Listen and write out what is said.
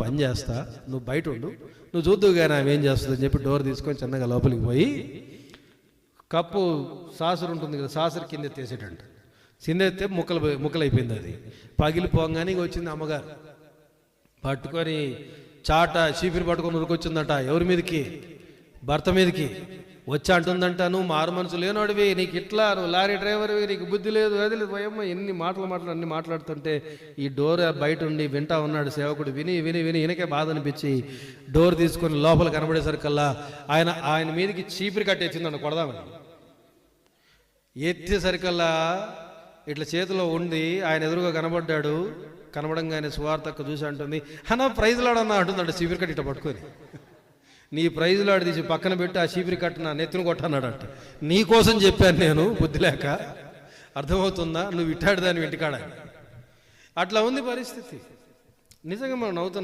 పని చేస్తా, నువ్వు బయట ఉండు, నువ్వు చూద్దువు కానీ ఆమె ఏం చేస్తుందని చెప్పి డోర్ తీసుకొని చిన్నగా లోపలికి పోయి కప్పు సాసరు ఉంటుంది కదా, సాసరు కింద ఎత్తేసేటంట. కింద ఎత్తే ముక్కలైపోయింది. అది పగిలిపోగానే ఇంక వచ్చింది అమ్మగారు పట్టుకొని చాట చీపిరి పట్టుకొని ఉరికొచ్చిందట. ఎవరి మీదకి? భర్త మీదకి వచ్చి అంటుందంట, నువ్వు మారు మనసు లేనోడివి, నీకు ఇట్లా, నువ్వు లారీ డ్రైవర్వి, నీకు బుద్ధి లేదు, అది లేదు. భయమ్మ ఎన్ని అన్ని మాట్లాడుతుంటే ఈ డోర్ బయట ఉండి వింటా ఉన్నాడు సేవకుడు. విని విని విని ఈయనకే బాధ అనిపించి డోర్ తీసుకొని లోపల కనబడేసరికల్లా ఆయన మీదకి చీపిరి కట్టేసిందంట కొడదామని. ఎత్తేసరికల్లా ఇట్లా చేతిలో ఉండి ఆయన ఎదురుగా కనబడ్డాడు. కనబడంగానే సువార్తక్క చూసి అంటుంది, అన్నా ప్రైజ్లాడన్నా అంటుందంట చీపిరి కట్టి ఇట్లా పట్టుకొని. నీ ప్రైజ్లాడు తీసి పక్కన పెట్టి ఆ చీపిరి కట్టు నా నెత్తిన కొట్టన్నాడట. నీ కోసం చెప్పాను నేను, బుద్ధి లేక. అర్థమవుతుందా? నువ్వు ఇట్టాడు దాన్ని ఇంటికాడ. అట్లా ఉంది పరిస్థితి. నిజంగా మనం నవ్వుతున్నాం.